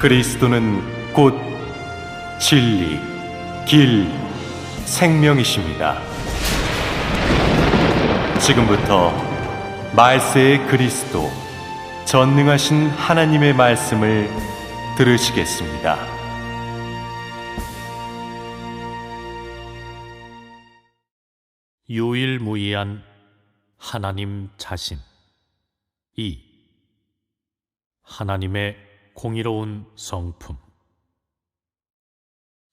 그리스도는 곧 진리, 길, 생명이십니다. 지금부터 말세의 그리스도, 전능하신 하나님의 말씀을 들으시겠습니다. 유일무이한 하나님 자신. 2. 하나님의 공의로운 성품.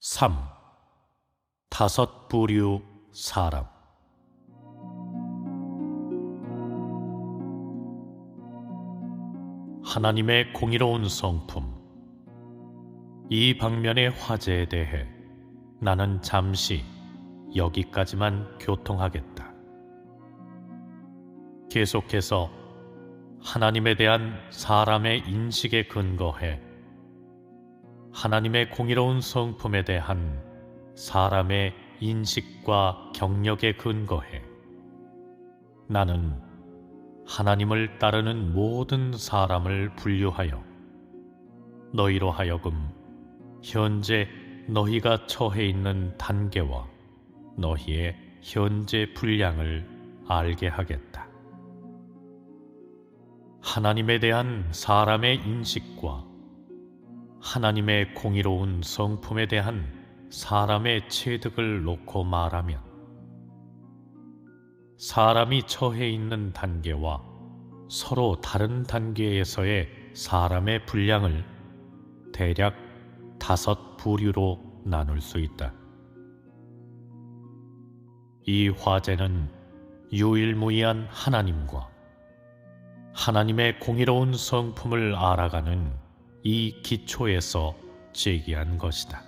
3. 다섯 부류 사람. 하나님의 공의로운 성품. 이 방면의 화제에 대해 나는 잠시 여기까지만 교통하겠다. 계속해서 하나님에 대한 사람의 인식에 근거해 하나님의 공의로운 성품에 대한 사람의 인식과 경력에 근거해 나는 하나님을 따르는 모든 사람을 분류하여 너희로 하여금 현재 너희가 처해 있는 단계와 너희의 현재 분량을 알게 하겠다. 하나님에 대한 사람의 인식과 하나님의 공의로운 성품에 대한 사람의 체득을 놓고 말하면 사람이 처해 있는 단계와 서로 다른 단계에서의 사람의 분량을 대략 5 부류로 나눌 수 있다. 이 화제는 유일무이한 하나님과 하나님의 공의로운 성품을 알아가는 이 기초에서 제기한 것이다.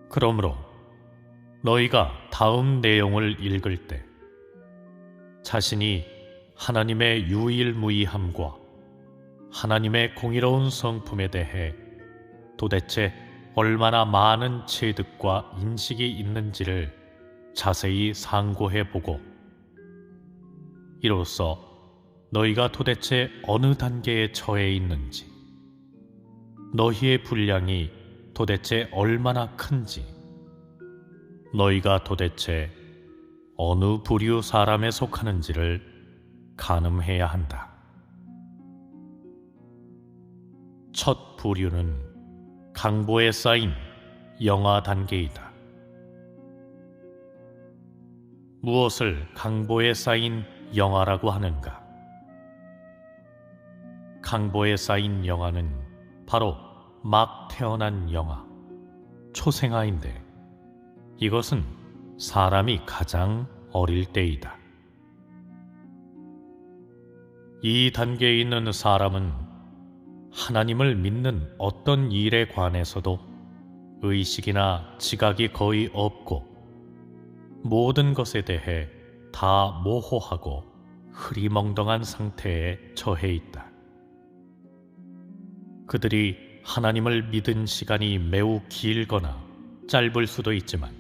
그러므로 너희가 다음 내용을 읽을 때 자신이 하나님의 유일무이함과 하나님의 공의로운 성품에 대해 도대체 얼마나 많은 체득과 인식이 있는지를 자세히 상고해보고 이로써 너희가 도대체 어느 단계에 처해 있는지, 너희의 분량이 도대체 얼마나 큰지, 너희가 도대체 어느 부류 사람에 속하는지를 가늠해야 한다. 첫 부류는 강보에 쌓인 영아 단계이다. 무엇을 강보에 쌓인 영아라고 하는가? 강보에 쌓인 영아는 바로 막 태어난 영아, 초생아인데 이것은 사람이 가장 어릴 때이다. 이 단계에 있는 사람은 하나님을 믿는 어떤 일에 관해서도 의식이나 지각이 거의 없고 모든 것에 대해 다 모호하고 흐리멍덩한 상태에 처해 있다. 그들이 하나님을 믿은 시간이 매우 길거나 짧을 수도 있지만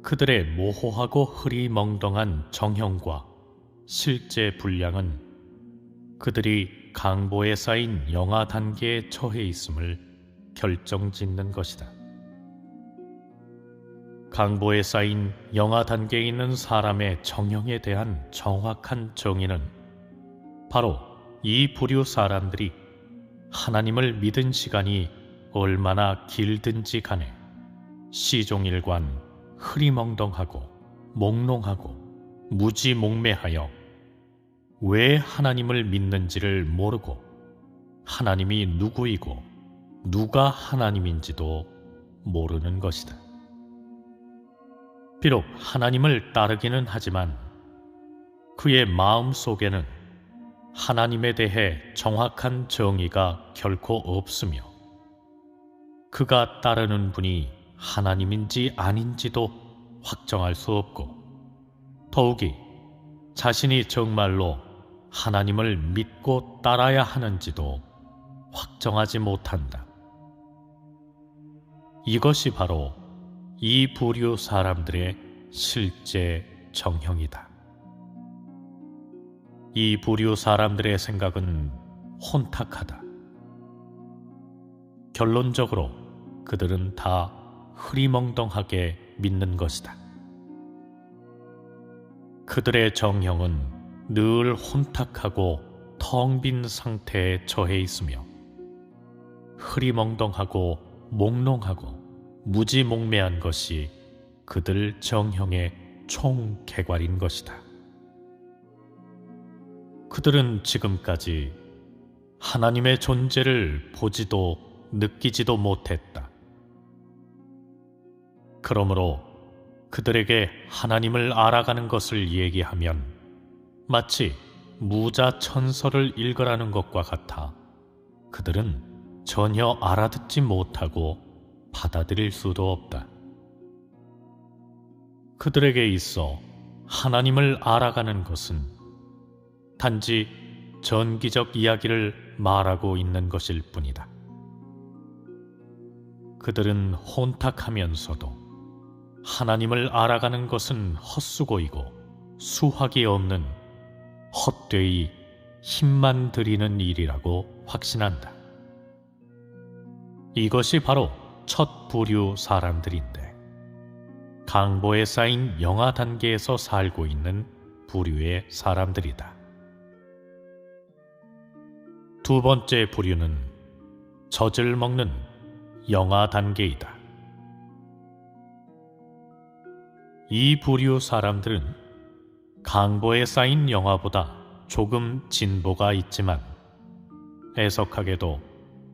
그들의 모호하고 흐리멍덩한 정형과 실제 분량은 그들이 강보에 쌓인 영아 단계에 처해 있음을 결정짓는 것이다. 강보에 쌓인 영아 단계에 있는 사람의 정형에 대한 정확한 정의는 바로 이 부류 사람들이 하나님을 믿은 시간이 얼마나 길든지 간에 시종일관 흐리멍덩하고 몽롱하고 무지몽매하여 왜 하나님을 믿는지를 모르고 하나님이 누구이고 누가 하나님인지도 모르는 것이다. 비록 하나님을 따르기는 하지만 그의 마음 속에는 하나님에 대해 정확한 정의가 결코 없으며 그가 따르는 분이 하나님인지 아닌지도 확정할 수 없고 더욱이 자신이 정말로 하나님을 믿고 따라야 하는지도 확정하지 못한다. 이것이 바로 이 부류 사람들의 실제 정형이다. 이 부류 사람들의 생각은 혼탁하다, 결론적으로 그들은 다 흐리멍덩하게 믿는 것이다. 그들의 정형은 늘 혼탁하고 텅 빈 상태에 처해 있으며 흐리멍덩하고 몽롱하고 무지몽매한 것이 그들 정형의 총개괄인 것이다. 그들은 지금까지 하나님의 존재를 보지도 느끼지도 못했다. 그러므로 그들에게 하나님을 알아가는 것을 얘기하면 마치 무자천서를 읽으라는 것과 같아 그들은 전혀 알아듣지 못하고 받아들일 수도 없다. 그들에게 있어 하나님을 알아가는 것은 단지 전기적 이야기를 말하고 있는 것일 뿐이다. 그들은 혼탁하면서도 하나님을 알아가는 것은 헛수고이고 수확이 없는 헛되이 힘만 들이는 일이라고 확신한다. 이것이 바로 첫 부류 사람들인데 강보에 쌓인 영아 단계에서 살고 있는 부류의 사람들이다. 두 번째 부류는 젖을 먹는 영아 단계이다. 이 부류 사람들은 강보에 쌓인 영아보다 조금 진보가 있지만 애석하게도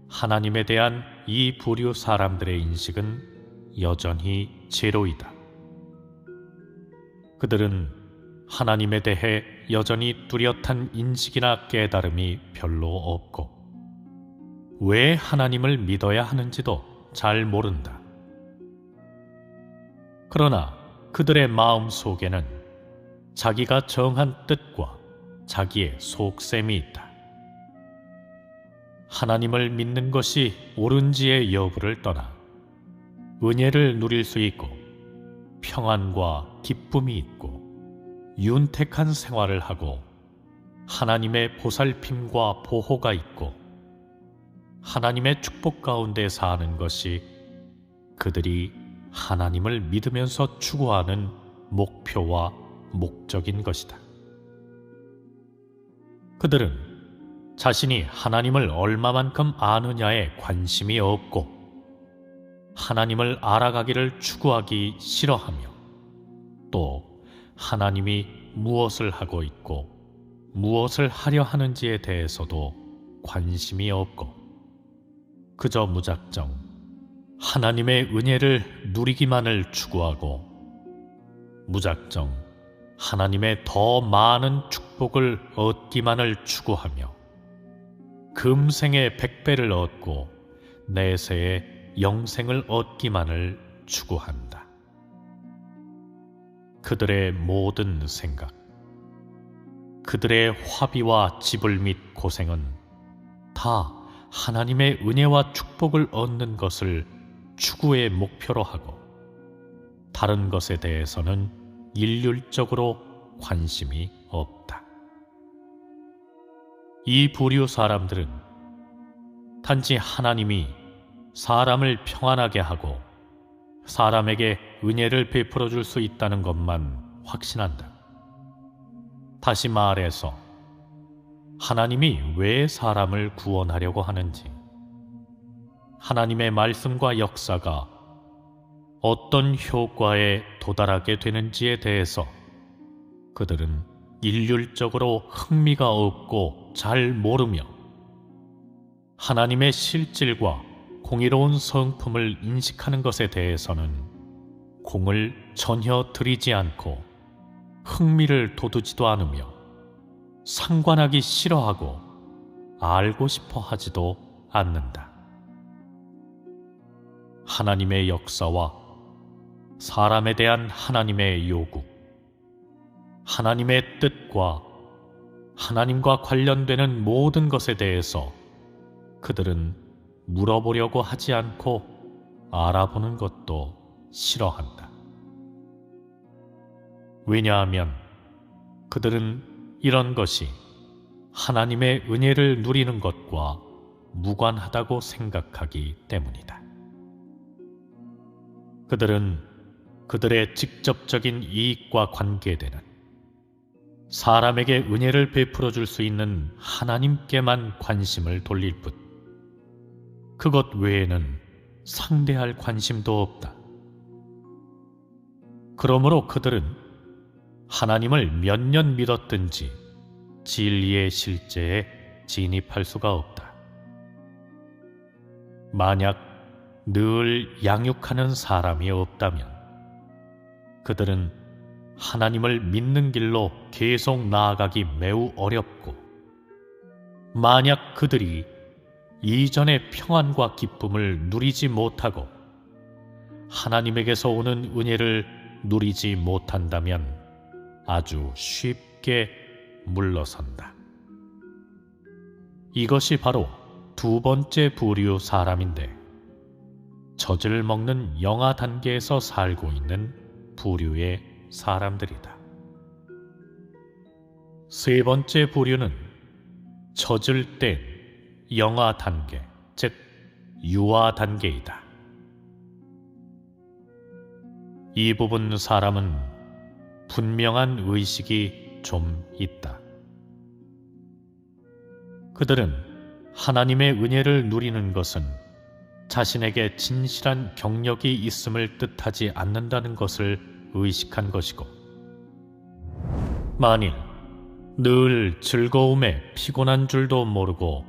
하나님에 대한 이 부류 사람들의 인식은 여전히 제로이다. 그들은 하나님에 대해 여전히 뚜렷한 인식이나 깨달음이 별로 없고 왜 하나님을 믿어야 하는지도 잘 모른다. 그러나 그들의 마음 속에는 자기가 정한 뜻과 자기의 속셈이 있다. 하나님을 믿는 것이 옳은지의 여부를 떠나 은혜를 누릴 수 있고 평안과 기쁨이 있고 윤택한 생활을 하고 하나님의 보살핌과 보호가 있고 하나님의 축복 가운데 사는 것이 그들이 하나님을 믿으면서 추구하는 목표와 목적인 것이다. 그들은 자신이 하나님을 얼마만큼 아느냐에 관심이 없고 하나님을 알아가기를 추구하기 싫어하며 또 하나님이 무엇을 하고 있고 무엇을 하려 하는지에 대해서도 관심이 없고 그저 무작정 하나님의 은혜를 누리기만을 추구하고 무작정 하나님의 더 많은 축복을 얻기만을 추구하며 금생의 100배를 얻고 내세의 영생을 얻기만을 추구한다. 그들의 모든 생각, 그들의 화비와 지불 및 고생은 다 하나님의 은혜와 축복을 얻는 것을 추구의 목표로 하고 다른 것에 대해서는 일률적으로 관심이 없다. 이 부류 사람들은 단지 하나님이 사람을 평안하게 하고 사람에게 은혜를 베풀어 줄 수 있다는 것만 확신한다. 다시 말해서 하나님이 왜 사람을 구원하려고 하는지, 하나님의 말씀과 역사가 어떤 효과에 도달하게 되는지에 대해서 그들은 일률적으로 흥미가 없고 잘 모르며 하나님의 실질과 공의로운 성품을 인식하는 것에 대해서는 공을 전혀 들이지 않고 흥미를 돋우지도 않으며 상관하기 싫어하고 알고 싶어 하지도 않는다. 하나님의 역사와 사람에 대한 하나님의 요구, 하나님의 뜻과 하나님과 관련되는 모든 것에 대해서 그들은 물어보려고 하지 않고 알아보는 것도 싫어한다. 왜냐하면 그들은 이런 것이 하나님의 은혜를 누리는 것과 무관하다고 생각하기 때문이다. 그들은 그들의 직접적인 이익과 관계되는 사람에게 은혜를 베풀어 줄 수 있는 하나님께만 관심을 돌릴 뿐 그것 외에는 상대할 관심도 없다. 그러므로 그들은 하나님을 몇 년 믿었든지 진리의 실제에 진입할 수가 없다. 만약 늘 양육하는 사람이 없다면 그들은 하나님을 믿는 길로 계속 나아가기 매우 어렵고, 만약 그들이 이전의 평안과 기쁨을 누리지 못하고 하나님에게서 오는 은혜를 누리지 못한다면 아주 쉽게 물러선다. 이것이 바로 두 번째 부류 사람인데, 젖을 먹는 영아 단계에서 살고 있는 부류의 사람들이다. 세 번째 부류는 젖을 뗀 영아 단계, 즉 유아 단계이다. 이 부분 사람은 분명한 의식이 좀 있다. 그들은 하나님의 은혜를 누리는 것은 자신에게 진실한 경력이 있음을 뜻하지 않는다는 것을 의식한 것이고, 만일 늘 즐거움에 피곤한 줄도 모르고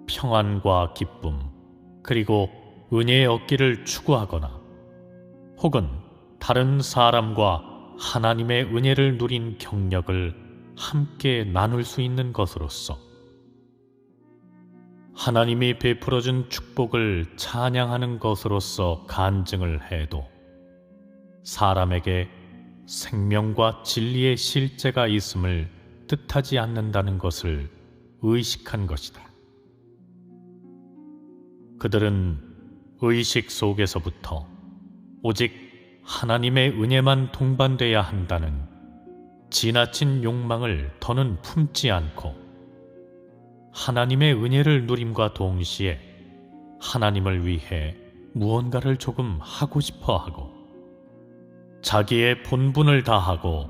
평안과 기쁨 그리고 은혜의 얻기를 추구하거나 혹은 다른 사람과 하나님의 은혜를 누린 경력을 함께 나눌 수 있는 것으로서 하나님이 베풀어준 축복을 찬양하는 것으로서 간증을 해도 사람에게 생명과 진리의 실제가 있음을 뜻하지 않는다는 것을 의식한 것이다. 그들은 의식 속에서부터 오직 하나님의 은혜만 동반돼야 한다는 지나친 욕망을 더는 품지 않고, 하나님의 은혜를 누림과 동시에 하나님을 위해 무언가를 조금 하고 싶어 하고, 자기의 본분을 다하고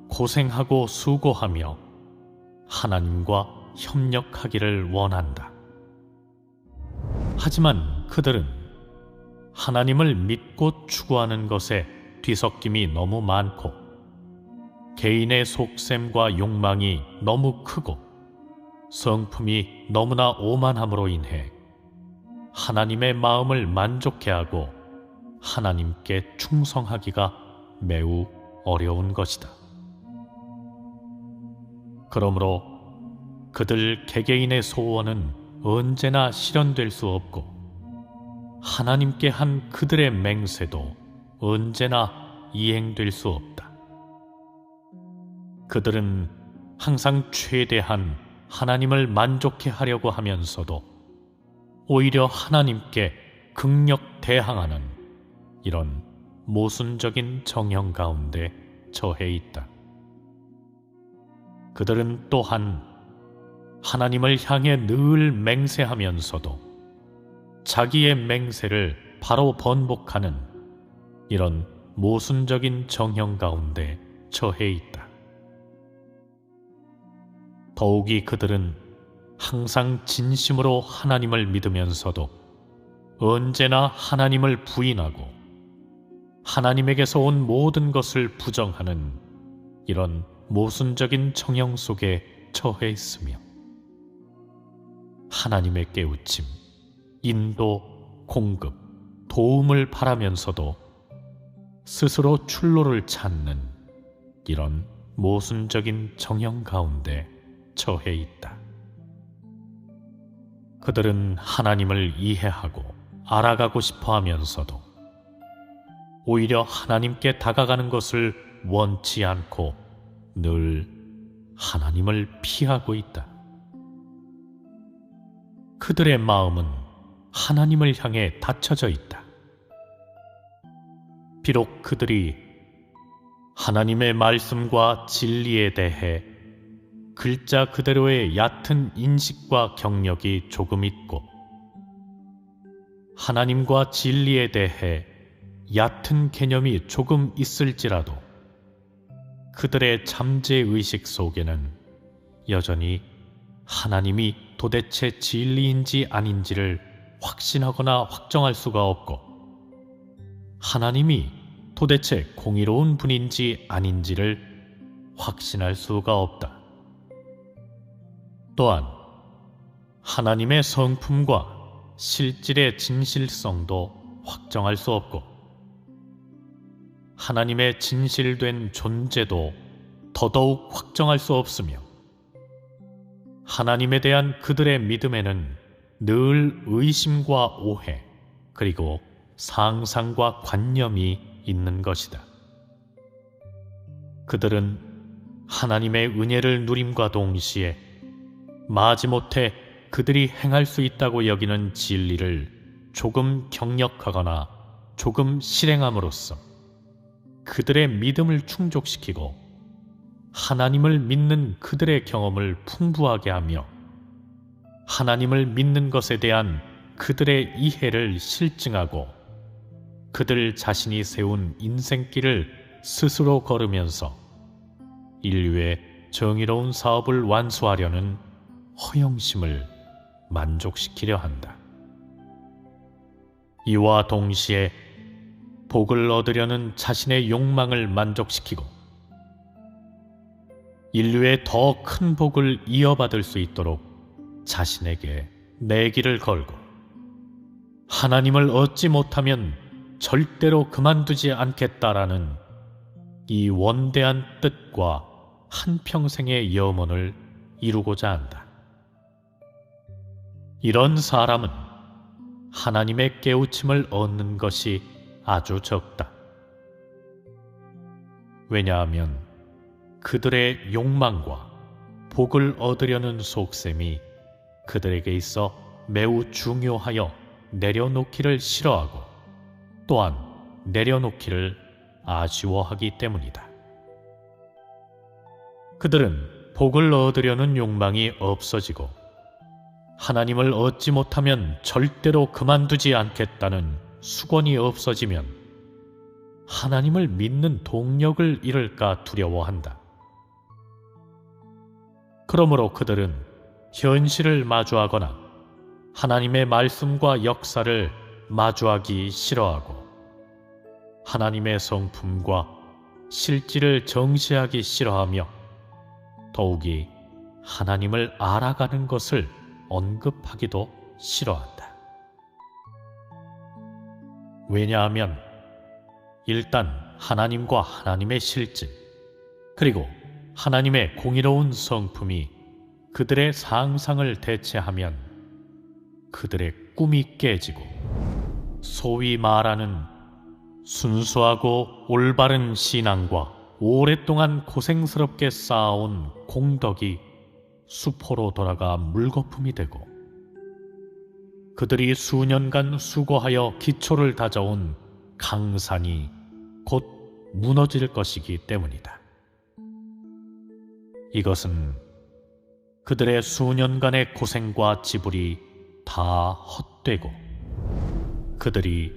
고생하고 수고하며 하나님과 협력하기를 원한다. 하지만 그들은 하나님을 믿고 추구하는 것에 뒤섞임이 너무 많고, 개인의 속셈과 욕망이 너무 크고, 성품이 너무나 오만함으로 인해 하나님의 마음을 만족해 하고 하나님께 충성하기가 매우 어려운 것이다. 그러므로 그들 개개인의 소원은 언제나 실현될 수 없고, 하나님께 한 그들의 맹세도 언제나 이행될 수 없다. 그들은 항상 최대한 하나님을 만족해 하려고 하면서도 오히려 하나님께 극력 대항하는 이런 모순적인 정형 가운데 처해 있다. 그들은 또한 하나님을 향해 늘 맹세하면서도 자기의 맹세를 바로 번복하는 이런 모순적인 정형 가운데 처해 있다. 더욱이 그들은 항상 진심으로 하나님을 믿으면서도 언제나 하나님을 부인하고 하나님에게서 온 모든 것을 부정하는 이런 모순적인 정형 속에 처해 있으며, 하나님의 깨우침, 인도, 공급, 도움을 바라면서도 스스로 출로를 찾는 이런 모순적인 정형 가운데 처해 있다. 그들은 하나님을 이해하고 알아가고 싶어 하면서도 오히려 하나님께 다가가는 것을 원치 않고 늘 하나님을 피하고 있다. 그들의 마음은 하나님을 향해 닫혀져 있다. 비록 그들이 하나님의 말씀과 진리에 대해 글자 그대로의 얕은 인식과 경력이 조금 있고 하나님과 진리에 대해 얕은 개념이 조금 있을지라도 그들의 잠재의식 속에는 여전히 하나님이 도대체 진리인지 아닌지를 확신하거나 확정할 수가 없고, 하나님이 도대체 공의로운 분인지 아닌지를 확신할 수가 없다. 또한 하나님의 성품과 실질의 진실성도 확정할 수 없고, 하나님의 진실된 존재도 더더욱 확정할 수 없으며, 하나님에 대한 그들의 믿음에는 늘 의심과 오해, 그리고 상상과 관념이 있는 것이다. 그들은 하나님의 은혜를 누림과 동시에 마지못해 그들이 행할 수 있다고 여기는 진리를 조금 경력하거나 조금 실행함으로써 그들의 믿음을 충족시키고 하나님을 믿는 그들의 경험을 풍부하게 하며 하나님을 믿는 것에 대한 그들의 이해를 실증하고 그들 자신이 세운 인생길을 스스로 걸으면서 인류의 정의로운 사업을 완수하려는 허영심을 만족시키려 한다. 이와 동시에 복을 얻으려는 자신의 욕망을 만족시키고 인류의 더 큰 복을 이어받을 수 있도록 자신에게 내기를 걸고 하나님을 얻지 못하면 절대로 그만두지 않겠다라는 이 원대한 뜻과 한평생의 염원을 이루고자 한다. 이런 사람은 하나님의 깨우침을 얻는 것이 아주 적다. 왜냐하면 그들의 욕망과 복을 얻으려는 속셈이 그들에게 있어 매우 중요하여 내려놓기를 싫어하고 또한 내려놓기를 아쉬워하기 때문이다. 그들은 복을 얻으려는 욕망이 없어지고 하나님을 얻지 못하면 절대로 그만두지 않겠다는 수건이 없어지면 하나님을 믿는 동력을 잃을까 두려워한다. 그러므로 그들은 현실을 마주하거나 하나님의 말씀과 역사를 마주하기 싫어하고 하나님의 성품과 실질을 정시하기 싫어하며 더욱이 하나님을 알아가는 것을 언급하기도 싫어한다. 왜냐하면 일단 하나님과 하나님의 실질 그리고 하나님의 공의로운 성품이 그들의 상상을 대체하면 그들의 꿈이 깨지고 소위 말하는 순수하고 올바른 신앙과 오랫동안 고생스럽게 쌓아온 공덕이 수포로 돌아가 물거품이 되고 그들이 수년간 수고하여 기초를 다져온 강산이 곧 무너질 것이기 때문이다. 이것은 그들의 수년간의 고생과 지불이 다 헛되고 그들이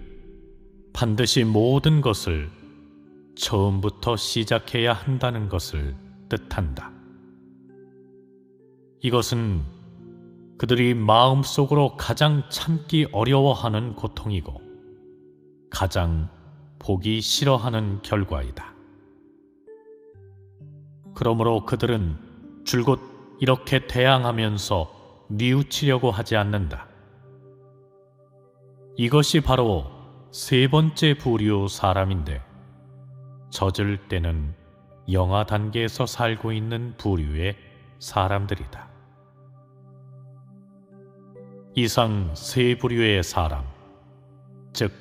반드시 모든 것을 처음부터 시작해야 한다는 것을 뜻한다. 이것은 그들이 마음속으로 가장 참기 어려워하는 고통이고 가장 보기 싫어하는 결과이다. 그러므로 그들은 줄곧 이렇게 대항하면서 뉘우치려고 하지 않는다. 이것이 바로 세 번째 부류 사람인데 젖을 때는 영아 단계에서 살고 있는 부류의 사람들이다. 이상 세 부류의 사람, 즉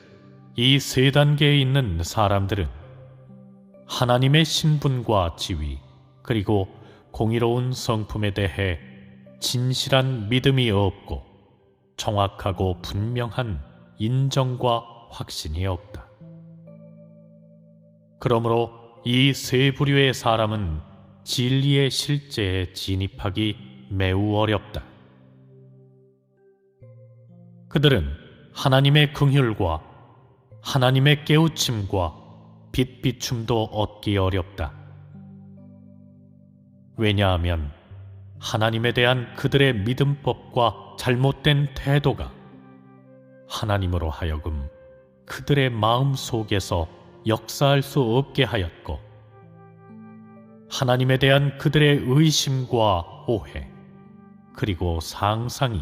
이 세 단계에 있는 사람들은 하나님의 신분과 지위 그리고 공의로운 성품에 대해 진실한 믿음이 없고 정확하고 분명한 인정과 확신이 없다. 그러므로 이 세 부류의 사람은 진리의 실제에 진입하기 매우 어렵다. 그들은 하나님의 긍휼과 하나님의 깨우침과 빛 비춤도 얻기 어렵다. 왜냐하면 하나님에 대한 그들의 믿음법과 잘못된 태도가 하나님으로 하여금 그들의 마음 속에서 역사할 수 없게 하였고, 하나님에 대한 그들의 의심과 오해, 그리고 상상이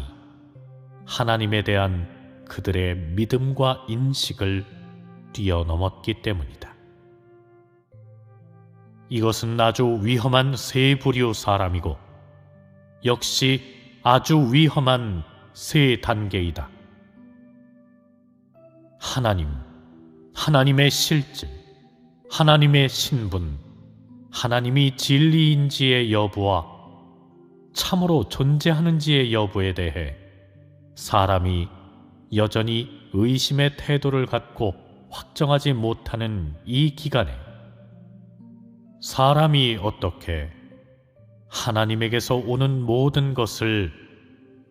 하나님에 대한 그들의 믿음과 인식을 뛰어넘었기 때문이다. 이것은 아주 위험한 세 부류 사람이고, 역시 아주 위험한 세 단계이다. 하나님, 하나님의 실질, 하나님의 신분, 하나님이 진리인지의 여부와 참으로 존재하는지의 여부에 대해 사람이 여전히 의심의 태도를 갖고 확정하지 못하는 이 기간에 사람이 어떻게 하나님에게서 오는 모든 것을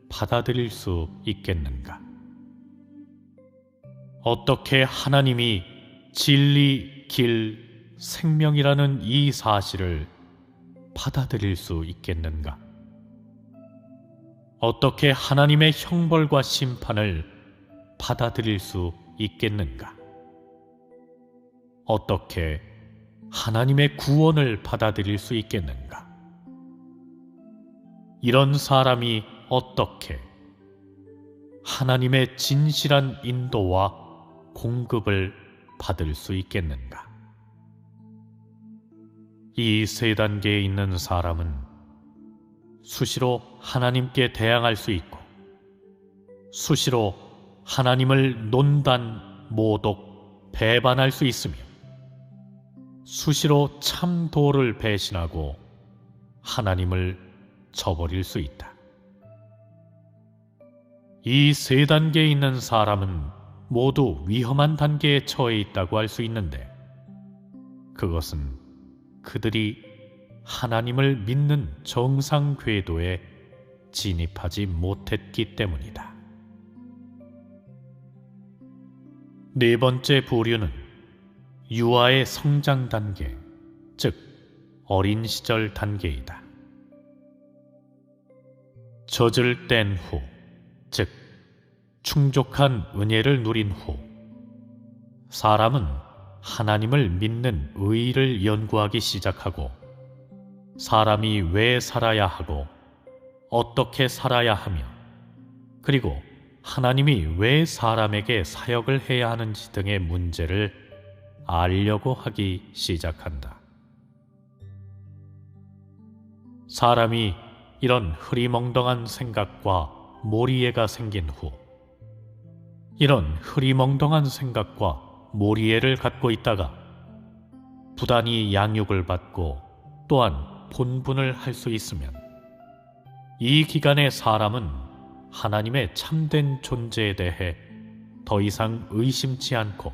받아들일 수 있겠는가? 어떻게 하나님이 진리, 길, 생명이라는 이 사실을 받아들일 수 있겠는가? 어떻게 하나님의 형벌과 심판을 받아들일 수 있겠는가? 어떻게 하나님의 구원을 받아들일 수 있겠는가? 이런 사람이 어떻게 하나님의 진실한 인도와 공급을 받을 수 있겠는가? 이 세 단계에 있는 사람은 수시로 하나님께 대항할 수 있고, 수시로 하나님을 논단, 모독, 배반할 수 있으며, 수시로 참 도를 배신하고 하나님을 저버릴 수 있다. 이 세 단계에 있는 사람은 모두 위험한 단계에 처해 있다고 할 수 있는데, 그것은 그들이 하나님을 믿는 정상 궤도에 진입하지 못했기 때문이다. 네 번째 부류는 유아의 성장 단계, 즉 어린 시절 단계이다. 젖을 뗀 후, 즉 충족한 은혜를 누린 후, 사람은 하나님을 믿는 의의를 연구하기 시작하고, 사람이 왜 살아야 하고 어떻게 살아야 하며, 그리고 하나님이 왜 사람에게 사역을 해야 하는지 등의 문제를 알려고 하기 시작한다. 사람이 이런 흐리멍덩한 생각과 몰이해가 생긴 후, 이런 흐리멍덩한 생각과 몰이해를 갖고 있다가 부단히 양육을 받고 또한 본분을 할 수 있으면, 이 기간에 사람은 하나님의 참된 존재에 대해 더 이상 의심치 않고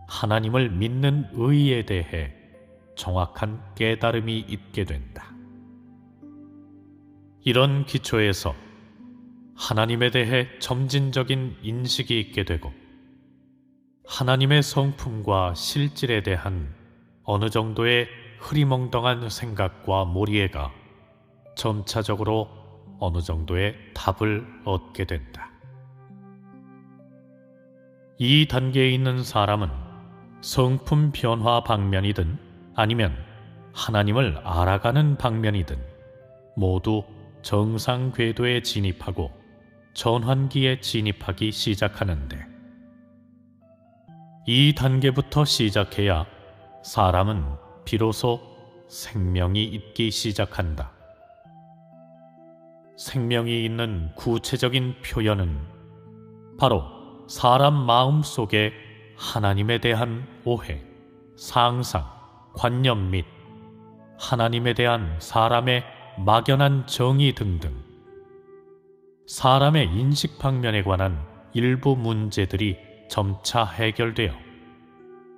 하나님을 믿는 의의에 대해 정확한 깨달음이 있게 된다. 이런 기초에서 하나님에 대해 점진적인 인식이 있게 되고, 하나님의 성품과 실질에 대한 어느 정도의 흐리멍덩한 생각과 몰이해가 점차적으로 어느 정도의 답을 얻게 된다. 이 단계에 있는 사람은 성품 변화 방면이든 아니면 하나님을 알아가는 방면이든 모두 정상 궤도에 진입하고 전환기에 진입하기 시작하는데, 이 단계부터 시작해야 사람은 비로소 생명이 있기 시작한다. 생명이 있는 구체적인 표현은 바로 사람 마음 속에 하나님에 대한 오해, 상상, 관념 및 하나님에 대한 사람의 막연한 정의 등등 사람의 인식 방면에 관한 일부 문제들이 점차 해결되어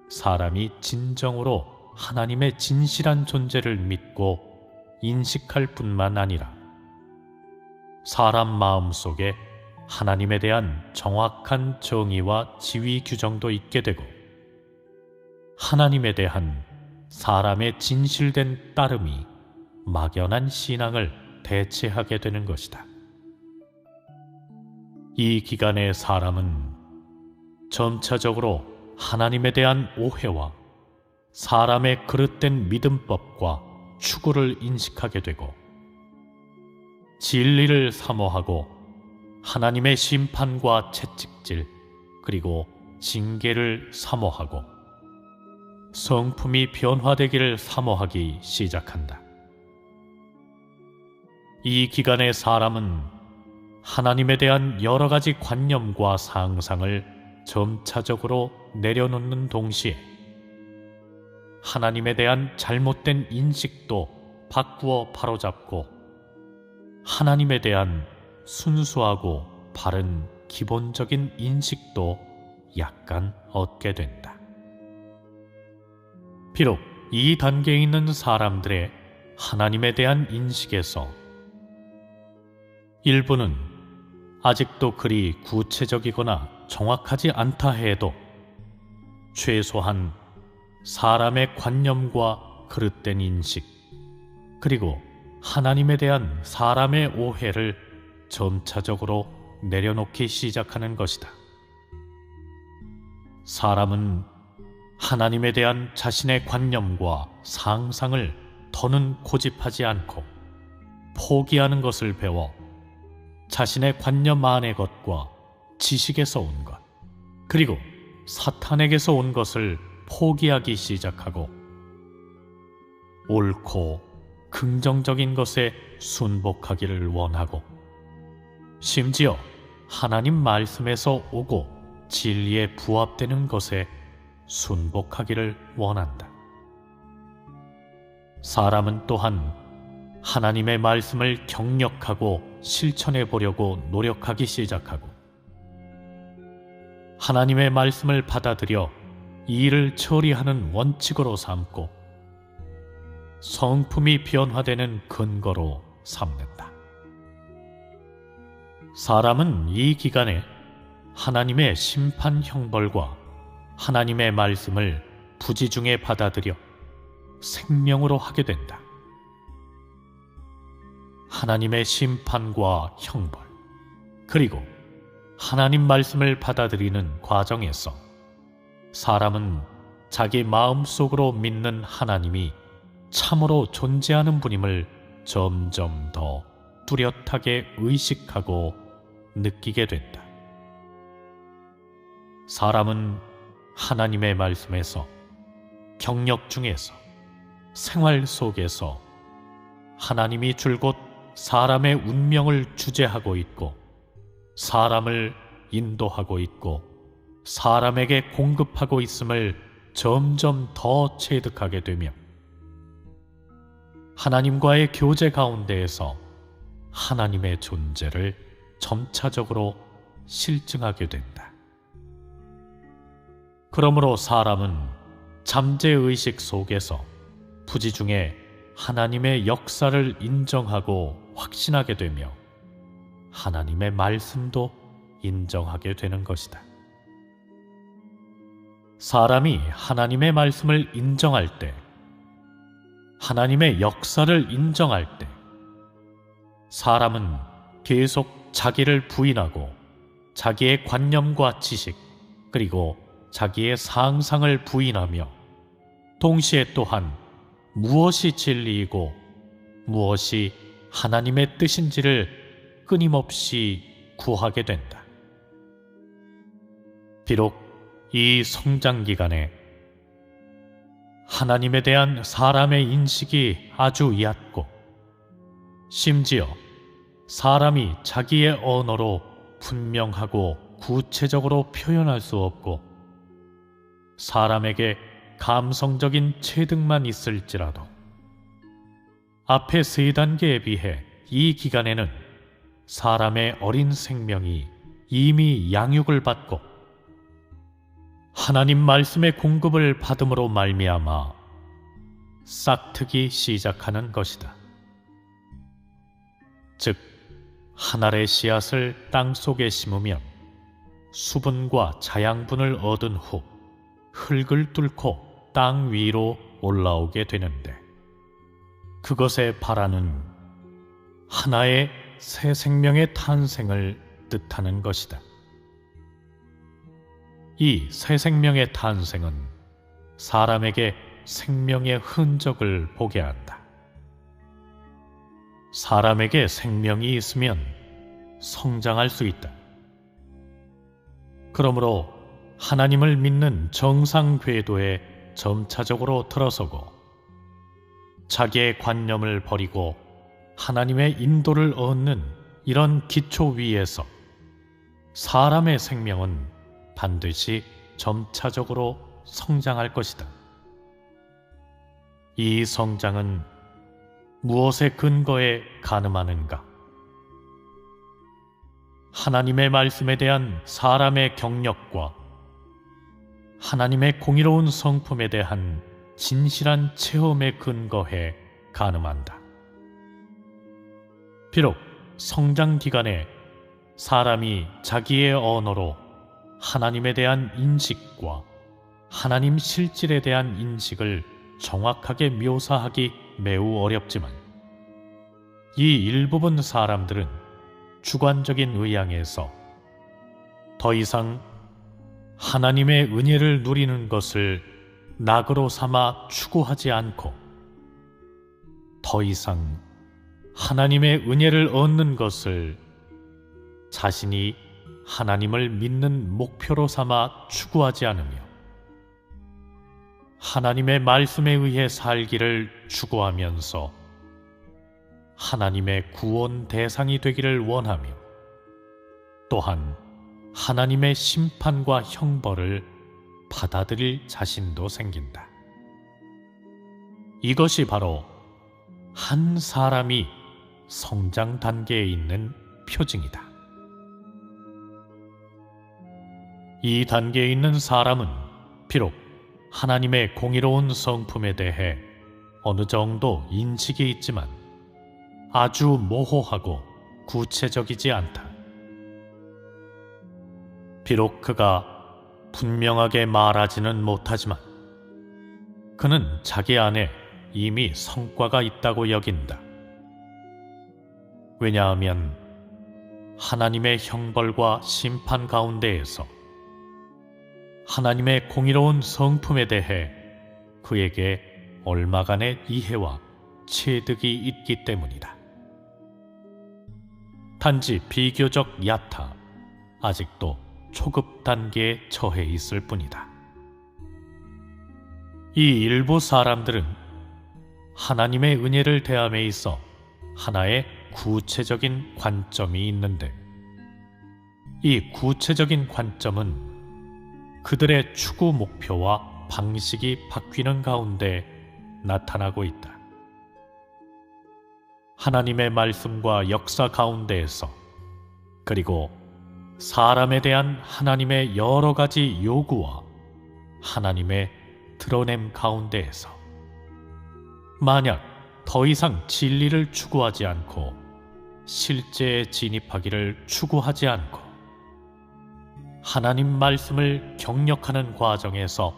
사람이 진정으로 하나님의 진실한 존재를 믿고 인식할 뿐만 아니라 사람 마음 속에 하나님에 대한 정확한 정의와 지위 규정도 있게 되고, 하나님에 대한 사람의 진실된 따름이 막연한 신앙을 대체하게 되는 것이다. 이 기간에 사람은 점차적으로 하나님에 대한 오해와 사람의 그릇된 믿음법과 추구를 인식하게 되고, 진리를 사모하고 하나님의 심판과 채찍질 그리고 징계를 사모하고 성품이 변화되기를 사모하기 시작한다. 이 기간의 사람은 하나님에 대한 여러 가지 관념과 상상을 점차적으로 내려놓는 동시에 하나님에 대한 잘못된 인식도 바꾸어 바로잡고 하나님에 대한 순수하고 바른 기본적인 인식도 약간 얻게 된다. 비록 이 단계에 있는 사람들의 하나님에 대한 인식에서 일부는 아직도 그리 구체적이거나 정확하지 않다 해도 최소한 사람의 관념과 그릇된 인식 그리고 하나님에 대한 사람의 오해를 점차적으로 내려놓기 시작하는 것이다. 사람은 하나님에 대한 자신의 관념과 상상을 더는 고집하지 않고 포기하는 것을 배워 자신의 관념 안의 것과 지식에서 온 것, 그리고 사탄에게서 온 것을 포기하기 시작하고 옳고 긍정적인 것에 순복하기를 원하고 심지어 하나님 말씀에서 오고 진리에 부합되는 것에 순복하기를 원한다. 사람은 또한 하나님의 말씀을 경력하고 실천해 보려고 노력하기 시작하고 하나님의 말씀을 받아들여 이 일을 처리하는 원칙으로 삼고 성품이 변화되는 근거로 삼는다. 사람은 이 기간에 하나님의 심판 형벌과 하나님의 말씀을 부지중에 받아들여 생명으로 하게 된다. 하나님의 심판과 형벌, 그리고 하나님 말씀을 받아들이는 과정에서 사람은 자기 마음속으로 믿는 하나님이 참으로 존재하는 분임을 점점 더 뚜렷하게 의식하고 느끼게 된다. 사람은 하나님의 말씀에서, 경력 중에서, 생활 속에서 하나님이 줄곧 사람의 운명을 주재하고 있고 사람을 인도하고 있고 사람에게 공급하고 있음을 점점 더 체득하게 되며 하나님과의 교제 가운데에서 하나님의 존재를 점차적으로 실증하게 된다. 그러므로 사람은 잠재의식 속에서 부지중에 하나님의 역사를 인정하고 확신하게 되며 하나님의 말씀도 인정하게 되는 것이다. 사람이 하나님의 말씀을 인정할 때, 하나님의 역사를 인정할 때, 사람은 계속 자기를 부인하고 자기의 관념과 지식, 그리고 자기의 상상을 부인하며 동시에 또한 무엇이 진리이고 무엇이 하나님의 뜻인지를 끊임없이 구하게 된다. 비록 이 성장 기간에 하나님에 대한 사람의 인식이 아주 얕고 심지어 사람이 자기의 언어로 분명하고 구체적으로 표현할 수 없고 사람에게 감성적인 체득만 있을지라도 앞의 세 단계에 비해 이 기간에는 사람의 어린 생명이 이미 양육을 받고 하나님 말씀의 공급을 받음으로 말미암아 싹트기 시작하는 것이다. 즉 한 알의 씨앗을 땅 속에 심으면 수분과 자양분을 얻은 후 흙을 뚫고 땅 위로 올라오게 되는데, 그것의 발화는 하나의 새 생명의 탄생을 뜻하는 것이다. 이 새 생명의 탄생은 사람에게 생명의 흔적을 보게 한다. 사람에게 생명이 있으면 성장할 수 있다. 그러므로 하나님을 믿는 정상 궤도에 점차적으로 들어서고 자기의 관념을 버리고 하나님의 인도를 얻는 이런 기초 위에서 사람의 생명은 반드시 점차적으로 성장할 것이다. 이 성장은 무엇의 근거에 가늠하는가? 하나님의 말씀에 대한 사람의 경력과 하나님의 공의로운 성품에 대한 진실한 체험에 근거해 가늠한다. 비록 성장 기간에 사람이 자기의 언어로 하나님에 대한 인식과 하나님 실질에 대한 인식을 정확하게 묘사하기 매우 어렵지만, 이 일부분 사람들은 주관적인 의향에서 더 이상 하나님의 은혜를 누리는 것을 낙으로 삼아 추구하지 않고 더 이상 하나님의 은혜를 얻는 것을 자신이 하나님을 믿는 목표로 삼아 추구하지 않으며 하나님의 말씀에 의해 살기를 추구하면서 하나님의 구원 대상이 되기를 원하며 또한 하나님의 심판과 형벌을 받아들일 자신도 생긴다. 이것이 바로 한 사람이 성장 단계에 있는 표징이다. 이 단계에 있는 사람은 비록 하나님의 공의로운 성품에 대해 어느 정도 인식이 있지만 아주 모호하고 구체적이지 않다. 비록 그가 분명하게 말하지는 못하지만 그는 자기 안에 이미 성과가 있다고 여긴다. 왜냐하면 하나님의 형벌과 심판 가운데에서 하나님의 공의로운 성품에 대해 그에게 얼마간의 이해와 체득이 있기 때문이다. 단지 비교적 얕아 아직도 초급 단계에 처해 있을 뿐이다. 이 일부 사람들은 하나님의 은혜를 대함에 있어 하나의 구체적인 관점이 있는데, 이 구체적인 관점은 그들의 추구 목표와 방식이 바뀌는 가운데 나타나고 있다. 하나님의 말씀과 역사 가운데에서, 그리고 사람에 대한 하나님의 여러 가지 요구와 하나님의 드러냄 가운데에서 만약 더 이상 진리를 추구하지 않고 실제에 진입하기를 추구하지 않고 하나님 말씀을 경력하는 과정에서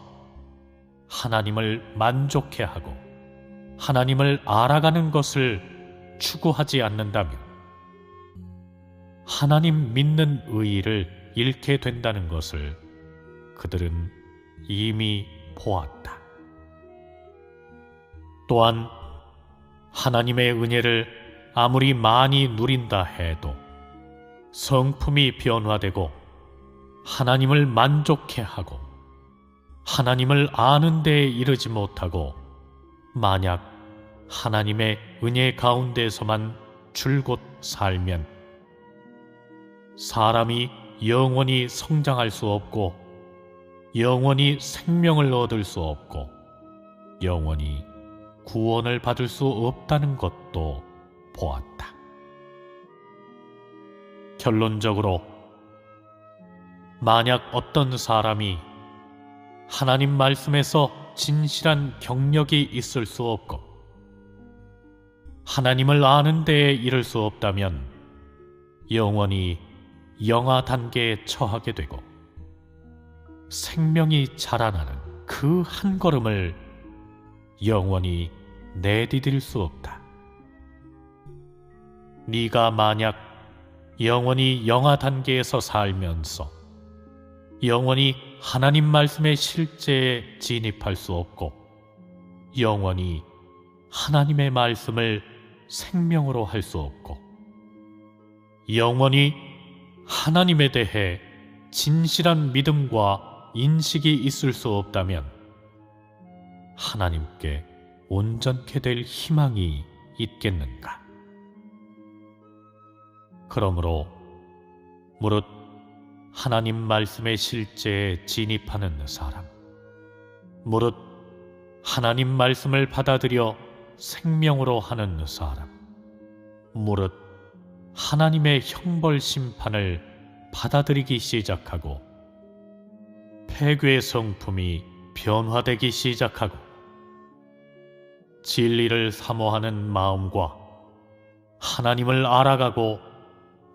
하나님을 만족해 하고 하나님을 알아가는 것을 추구하지 않는다면 하나님 믿는 의의를 잃게 된다는 것을 그들은 이미 보았다. 또한 하나님의 은혜를 아무리 많이 누린다 해도 성품이 변화되고 하나님을 만족해 하고 하나님을 아는 데에 이르지 못하고 만약 하나님의 은혜 가운데서만 줄곧 살면 사람이 영원히 성장할 수 없고 영원히 생명을 얻을 수 없고 영원히 구원을 받을 수 없다는 것도 보았다. 결론적으로 만약 어떤 사람이 하나님 말씀에서 진실한 경력이 있을 수 없고 하나님을 아는 데에 이를 수 없다면 영원히 영아 단계에 처하게 되고 생명이 자라나는 그 한 걸음을 영원히 내디딜 수 없다. 네가 만약 영원히 영아 단계에서 살면서 영원히 하나님 말씀의 실제에 진입할 수 없고 영원히 하나님의 말씀을 생명으로 할 수 없고 영원히 하나님에 대해 진실한 믿음과 인식이 있을 수 없다면 하나님께 온전케 될 희망이 있겠는가? 그러므로 무릇 하나님 말씀의 실제에 진입하는 사람, 무릇 하나님 말씀을 받아들여 생명으로 하는 사람, 무릇 하나님의 형벌 심판을 받아들이기 시작하고 폐괴의 성품이 변화되기 시작하고 진리를 사모하는 마음과 하나님을 알아가고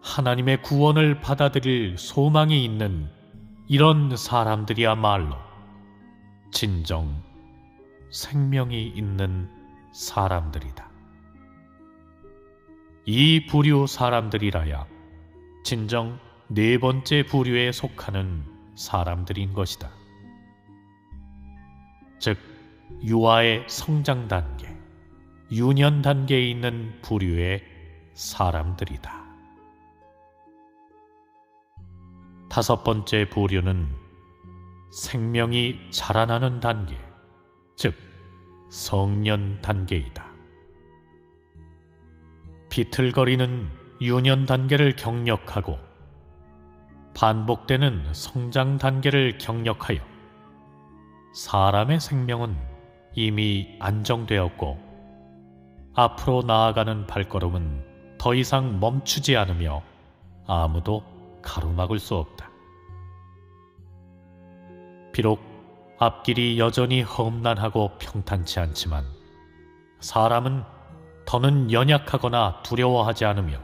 하나님의 구원을 받아들일 소망이 있는 이런 사람들이야말로 진정 생명이 있는 사람들이다. 이 부류 사람들이라야 진정 네 번째 부류에 속하는 사람들인 것이다. 즉 유아의 성장 단계, 유년 단계에 있는 부류의 사람들이다. 다섯 번째 부류는 생명이 자라나는 단계, 즉 성년 단계이다. 비틀거리는 유년 단계를 경력하고 반복되는 성장 단계를 경력하여 사람의 생명은 이미 안정되었고 앞으로 나아가는 발걸음은 더 이상 멈추지 않으며 아무도 가로막을 수 없다. 비록 앞길이 여전히 험난하고 평탄치 않지만 사람은 더는 연약하거나 두려워하지 않으며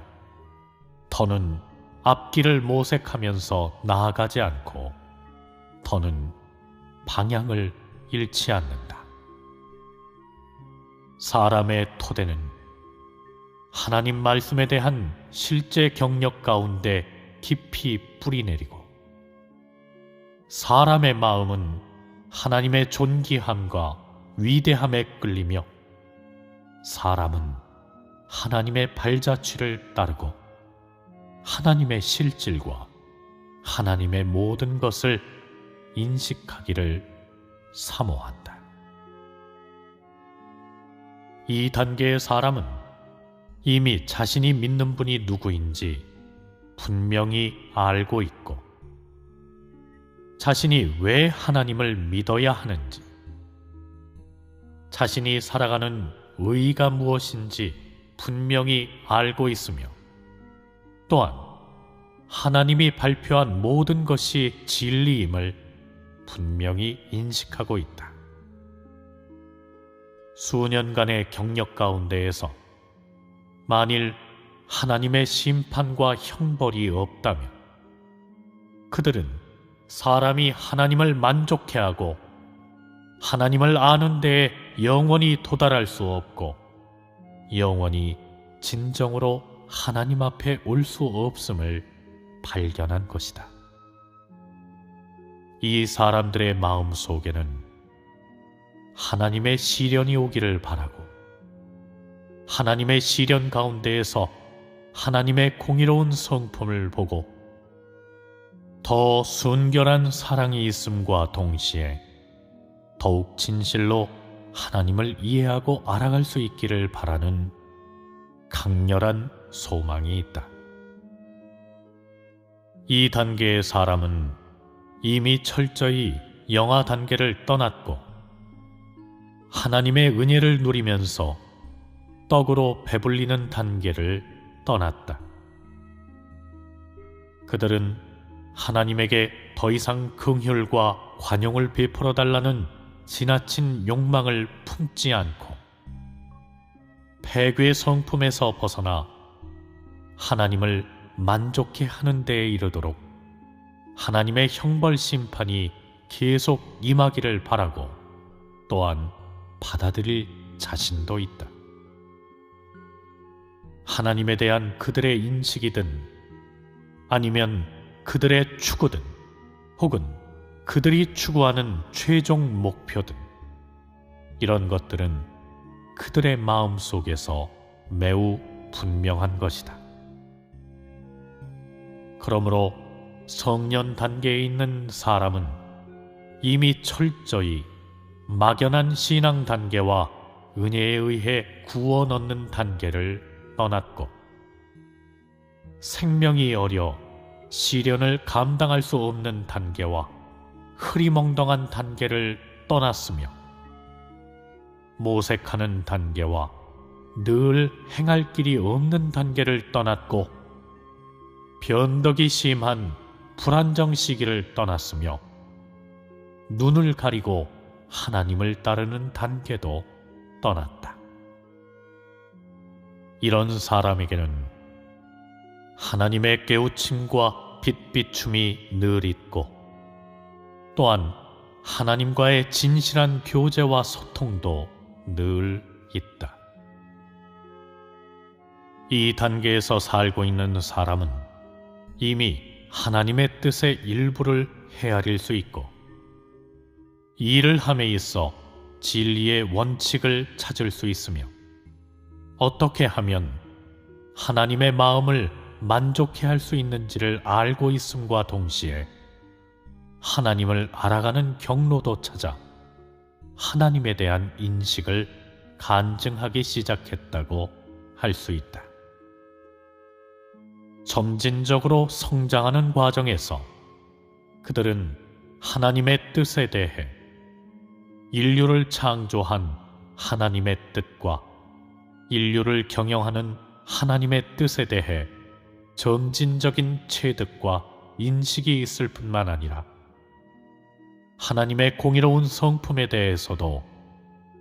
더는 앞길을 모색하면서 나아가지 않고 더는 방향을 잃지 않는다. 사람의 토대는 하나님 말씀에 대한 실제 경력 가운데 깊이 뿌리내리고 사람의 마음은 하나님의 존귀함과 위대함에 끌리며 사람은 하나님의 발자취를 따르고 하나님의 실질과 하나님의 모든 것을 인식하기를 사모한다. 이 단계의 사람은 이미 자신이 믿는 분이 누구인지 분명히 알고 있고 자신이 왜 하나님을 믿어야 하는지 자신이 살아가는 의의가 무엇인지 분명히 알고 있으며 또한 하나님이 발표한 모든 것이 진리임을 분명히 인식하고 있다. 수년간의 경력 가운데에서 만일 하나님의 심판과 형벌이 없다면 그들은 사람이 하나님을 만족해 하고 하나님을 아는 데에 영원히 도달할 수 없고 영원히 진정으로 하나님 앞에 올 수 없음을 발견한 것이다. 이 사람들의 마음 속에는 하나님의 시련이 오기를 바라고 하나님의 시련 가운데에서 하나님의 공의로운 성품을 보고 더 순결한 사랑이 있음과 동시에 더욱 진실로 하나님을 이해하고 알아갈 수 있기를 바라는 강렬한 소망이 있다. 이 단계의 사람은 이미 철저히 영아 단계를 떠났고 하나님의 은혜를 누리면서 떡으로 배불리는 단계를 떠났다. 그들은 하나님에게 더 이상 긍휼과 관용을 베풀어 달라는 지나친 욕망을 품지 않고 폐괴의 성품에서 벗어나 하나님을 만족해 하는 데에 이르도록 하나님의 형벌 심판이 계속 임하기를 바라고 또한 받아들일 자신도 있다. 하나님에 대한 그들의 인식이든 아니면 그들의 추구든 혹은 그들이 추구하는 최종 목표든 이런 것들은 그들의 마음 속에서 매우 분명한 것이다. 그러므로 성년 단계에 있는 사람은 이미 철저히 막연한 신앙 단계와 은혜에 의해 구원 얻는 단계를 떠났고 생명이 어려 시련을 감당할 수 없는 단계와 흐리멍덩한 단계를 떠났으며 모색하는 단계와 늘 행할 길이 없는 단계를 떠났고 변덕이 심한 불안정 시기를 떠났으며 눈을 가리고 하나님을 따르는 단계도 떠났다. 이런 사람에게는 하나님의 깨우침과 빛비춤이 늘 있고 또한 하나님과의 진실한 교제와 소통도 늘 있다. 이 단계에서 살고 있는 사람은 이미 하나님의 뜻의 일부를 헤아릴 수 있고 이 일을 함에 있어 진리의 원칙을 찾을 수 있으며 어떻게 하면 하나님의 마음을 만족해 할 수 있는지를 알고 있음과 동시에 하나님을 알아가는 경로도 찾아 하나님에 대한 인식을 간증하기 시작했다고 할 수 있다. 점진적으로 성장하는 과정에서 그들은 하나님의 뜻에 대해 인류를 창조한 하나님의 뜻과 인류를 경영하는 하나님의 뜻에 대해 점진적인 체득과 인식이 있을 뿐만 아니라 하나님의 공의로운 성품에 대해서도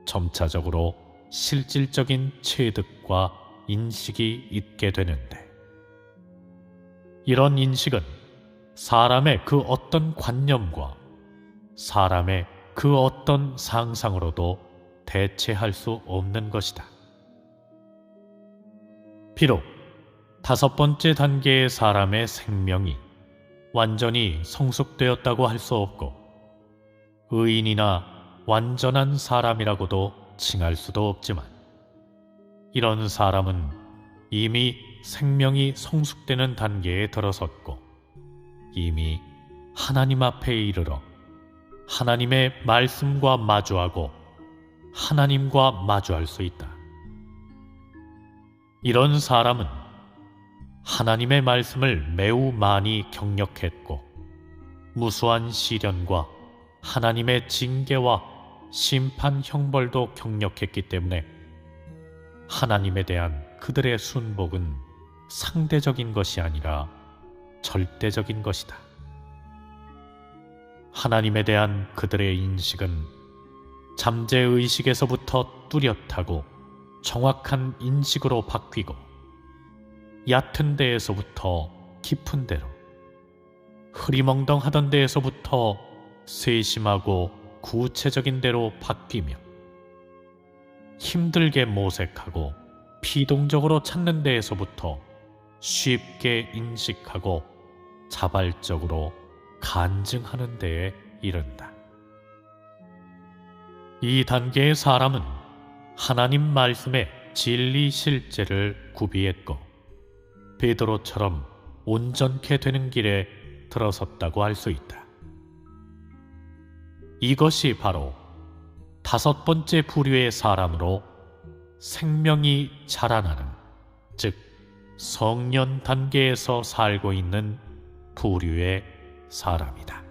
점차적으로 실질적인 체득과 인식이 있게 되는데 이런 인식은 사람의 그 어떤 관념과 사람의 그 어떤 상상으로도 대체할 수 없는 것이다. 비록 다섯 번째 단계의 사람의 생명이 완전히 성숙되었다고 할 수 없고 의인이나 완전한 사람이라고도 칭할 수도 없지만 이런 사람은 이미 생명이 성숙되는 단계에 들어섰고 이미 하나님 앞에 이르러 하나님의 말씀과 마주하고 하나님과 마주할 수 있다. 이런 사람은 하나님의 말씀을 매우 많이 경력했고 무수한 시련과 하나님의 징계와 심판 형벌도 경력했기 때문에 하나님에 대한 그들의 순복은 상대적인 것이 아니라 절대적인 것이다. 하나님에 대한 그들의 인식은 잠재의식에서부터 뚜렷하고 정확한 인식으로 바뀌고 얕은 데에서부터 깊은 데로 흐리멍덩하던 데에서부터 세심하고 구체적인 데로 바뀌며 힘들게 모색하고 피동적으로 찾는 데에서부터 쉽게 인식하고 자발적으로 간증하는 데에 이른다. 이 단계의 사람은 하나님 말씀의 진리 실제를 구비했고 베드로처럼 온전케 되는 길에 들어섰다고 할 수 있다. 이것이 바로 다섯 번째 부류의 사람으로 생명이 자라나는, 즉 성년 단계에서 살고 있는 부류의 사람이다.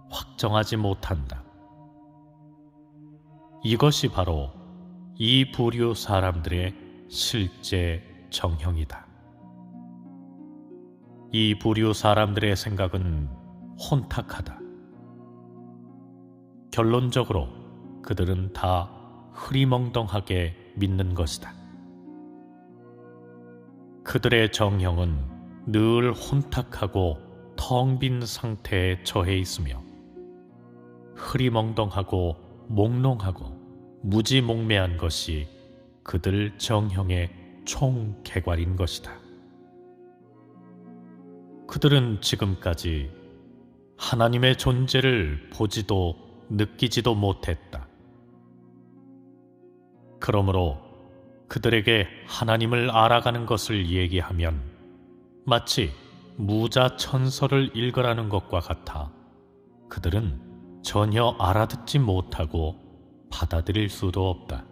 확정하지 못한다. 이것이 바로 이 부류 사람들의 실제 정형이다. 이 부류 사람들의 생각은 혼탁하다. 결론적으로 그들은 다 흐리멍덩하게 믿는 것이다. 그들의 정형은 늘 혼탁하고 텅 빈 상태에 처해 있으며 흐리멍덩하고 몽롱하고 무지몽매한 것이 그들 정형의 총개괄인 것이다. 그들은 지금까지 하나님의 존재를 보지도 느끼지도 못했다. 그러므로 그들에게 하나님을 알아가는 것을 얘기하면 마치 무자천서를 읽으라는 것과 같아 그들은 전혀 알아듣지 못하고 받아들일 수도 없다.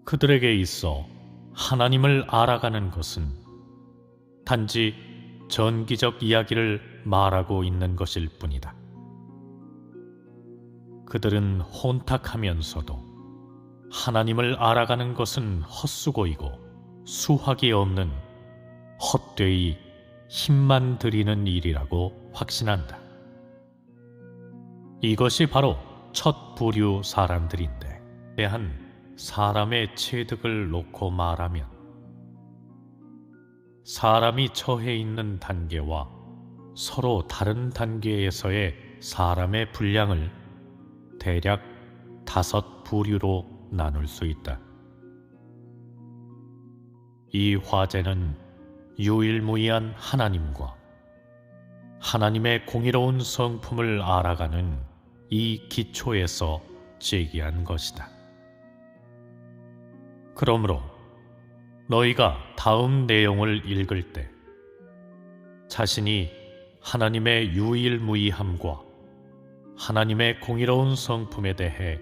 그들에게 있어 하나님을 알아가는 것은 단지 전기적 이야기를 말하고 있는 것일 뿐이다. 그들은 혼탁하면서도 하나님을 알아가는 것은 헛수고이고 수확이 없는 헛되이 힘만 들이는 일이라고 확신한다. 이것이 바로 첫 부류 사람들인데, 대한 사람의 체득을 놓고 말하면 사람이 처해 있는 단계와 서로 다른 단계에서의 사람의 분량을 대략 5 부류로 나눌 수 있다. 이 화제는 유일무이한 하나님과 하나님의 공의로운 성품을 알아가는 이 기초에서 제기한 것이다. 그러므로 너희가 다음 내용을 읽을 때 자신이 하나님의 유일무이함과 하나님의 공의로운 성품에 대해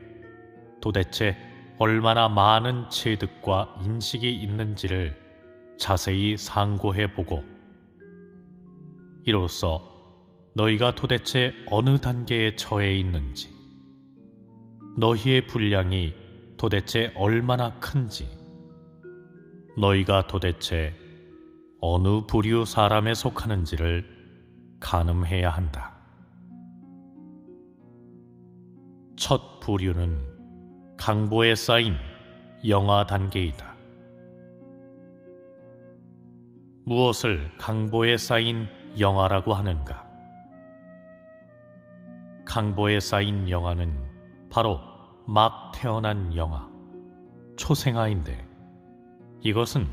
도대체 얼마나 많은 체득과 인식이 있는지를 자세히 상고해보고 이로써 너희가 도대체 어느 단계에 처해 있는지, 너희의 분량이 도대체 얼마나 큰지, 너희가 도대체 어느 부류 사람에 속하는지를 가늠해야 한다. 첫 부류는 강보에 쌓인 영아 단계이다. 무엇을 강보에 쌓인 영아라고 하는가? 강보에 쌓인 영아는 바로 막 태어난 영아, 초생아인데 이것은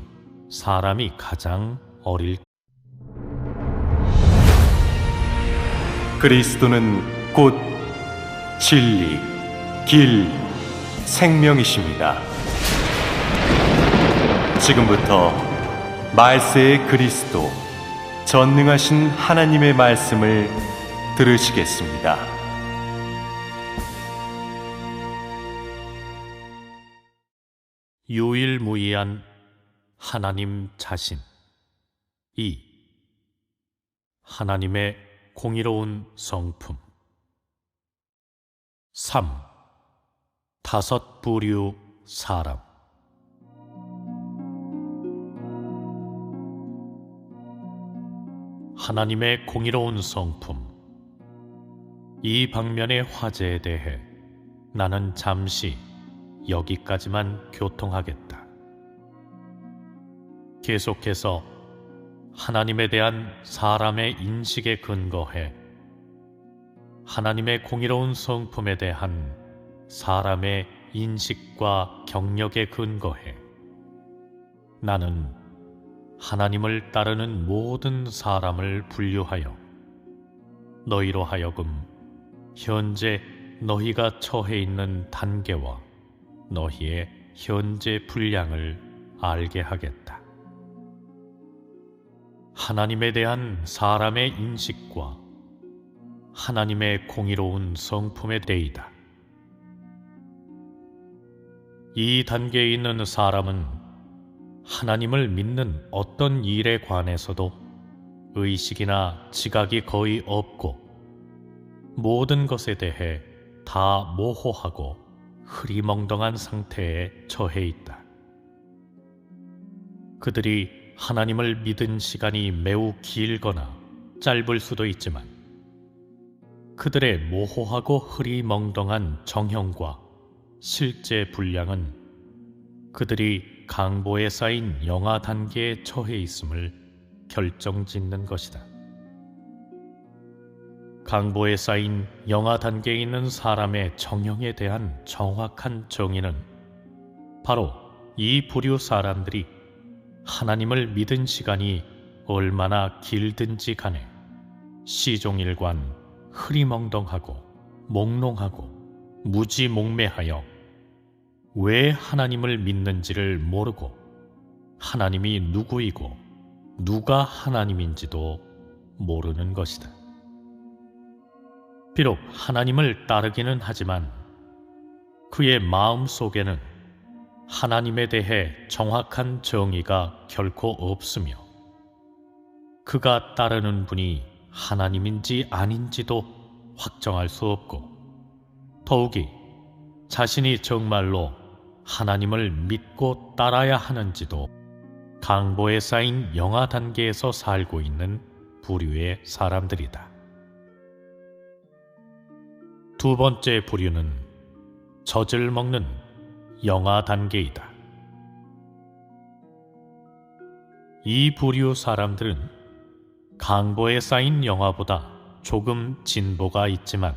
사람이 가장 어릴 그리스도는 곧 진리, 길, 생명이십니다. 지금부터 말세의 그리스도, 전능하신 하나님의 말씀을 들으시겠습니다. 유일무이한 하나님 자신. 2. 하나님의 공의로운 성품. 3. 5 부류 사람. 하나님의 공의로운 성품. 이 방면의 화제에 대해 나는 잠시 여기까지만 교통하겠다. 계속해서 하나님에 대한 사람의 인식에 근거해 하나님의 공의로운 성품에 대한 사람의 인식과 경력에 근거해 나는 하나님을 따르는 모든 사람을 분류하여 너희로 하여금 현재 너희가 처해 있는 단계와 너희의 현재 분량을 알게 하겠다. 하나님에 대한 사람의 인식과 하나님의 공의로운 성품에 대이다. 이 단계에 있는 사람은 하나님을 믿는 어떤 일에 관해서도 의식이나 지각이 거의 없고 모든 것에 대해 다 모호하고 흐리멍덩한 상태에 처해 있다. 그들이 하나님을 믿은 시간이 매우 길거나 짧을 수도 있지만 그들의 모호하고 흐리멍덩한 정형과 실제 분량은 그들이 강보에 쌓인 영아 단계에 처해 있음을 결정짓는 것이다. 강보에 쌓인 영아 단계에 있는 사람의 정형에 대한 정확한 정의는 바로 이 부류 사람들이 하나님을 믿은 시간이 얼마나 길든지 간에 시종일관 흐리멍덩하고 몽롱하고 무지몽매하여 왜 하나님을 믿는지를 모르고 하나님이 누구이고 누가 하나님인지도 모르는 것이다. 비록 하나님을 따르기는 하지만 그의 마음 속에는 하나님에 대해 정확한 정의가 결코 없으며 그가 따르는 분이 하나님인지 아닌지도 확정할 수 없고 더욱이 자신이 정말로 하나님을 믿고 따라야 하는지도 강보에 쌓인 영아 단계에서 살고 있는 부류의 사람들이다. 두 번째 부류는 젖을 먹는 영아 단계이다. 이 부류 사람들은 강보에 쌓인 영아보다 조금 진보가 있지만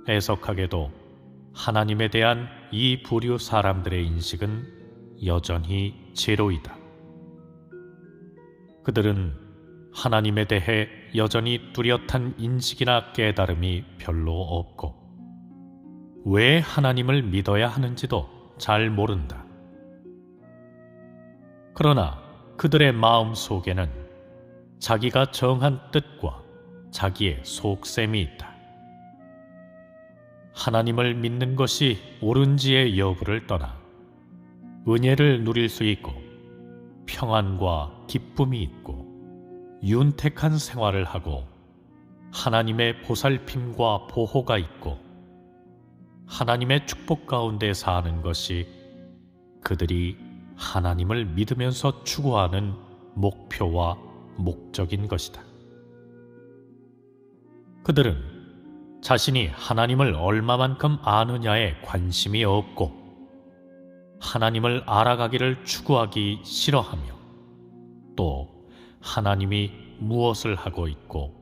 애석하게도 하나님에 대한 이 부류 사람들의 인식은 여전히 제로이다. 그들은 하나님에 대해 여전히 뚜렷한 인식이나 깨달음이 별로 없고 왜 하나님을 믿어야 하는지도 잘 모른다. 그러나 그들의 마음 속에는 자기가 정한 뜻과 자기의 속셈이 있다. 하나님을 믿는 것이 옳은지의 여부를 떠나 은혜를 누릴 수 있고 평안과 기쁨이 있고 윤택한 생활을 하고 하나님의 보살핌과 보호가 있고 하나님의 축복 가운데 사는 것이 그들이 하나님을 믿으면서 추구하는 목표와 목적인 것이다. 그들은 자신이 하나님을 얼마만큼 아느냐에 관심이 없고 하나님을 알아가기를 추구하기 싫어하며 또 하나님이 무엇을 하고 있고